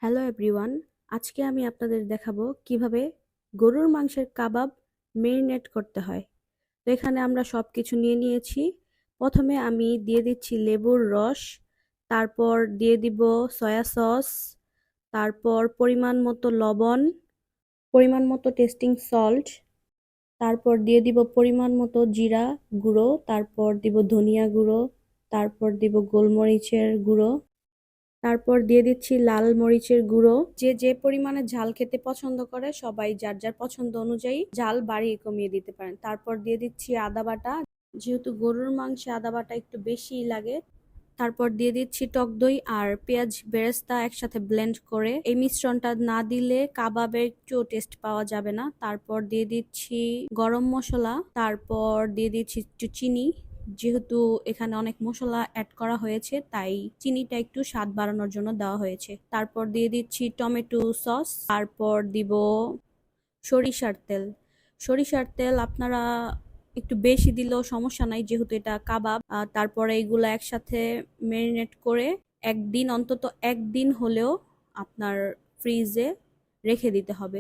Hello everyone, আজকে আমি আপনাদের দেখাবো কিভাবে গরুর মাংসের কাবাব মেরিনেট করতে হয়। তো এখানে আমরা সবকিছু নিয়ে নিয়েছি। প্রথমে আমি দিয়ে দিচ্ছি লেবুর রস, তারপর দিয়ে দিব সয়া সস, তারপর পরিমাণ মতো লবণ, পরিমাণ মতো টেস্টিং সল্ট, তারপর দিয়ে দিব পরিমাণ মতো জিরা গুঁড়ো, তারপর দিব ধনিয়া গুঁড়ো, তারপর দিব গোলমরিচের গুঁড়ো, তারপর দিয়ে দিচ্ছি লাল মরিচের গুঁড়ো। যে যে পরিমাণে ঝাল খেতে পছন্দ করে সবাই যার যার পছন্দ অনুযায়ী ঝাল বাড়িয়ে কমিয়ে দিতে পারেন। তারপর দিয়ে দিচ্ছি আদা বাটা, যেহেতু গরুর মাংসে আদা বাটা একটু বেশিই লাগে। তারপর দিয়ে দিচ্ছি টক দই আর পেঁয়াজ বেরেস্তা একসাথে ব্লেন্ড করে। এই মিশ্রণটা না দিলে কাবাবে একটু টেস্ট পাওয়া যাবে না। তারপর দিয়ে দিচ্ছি গরম মশলা, তারপর দিয়ে দিচ্ছি একটু চিনি। যেহেতু এখানে অনেক মশলা অ্যাড করা হয়েছে তাই চিনিটা একটু স্বাদ বাড়ানোর জন্য দেওয়া হয়েছে। তারপর দিয়ে দিচ্ছি টমেটো সস, তারপর দিব সরিষার তেল। সরিষার তেল আপনারা একটু বেশি দিলেও সমস্যা নাই, যেহেতু এটা কাবাব। তারপরে এগুলো একসাথে ম্যারিনেট করে অন্তত একদিন হলেও আপনার ফ্রিজে রেখে দিতে হবে।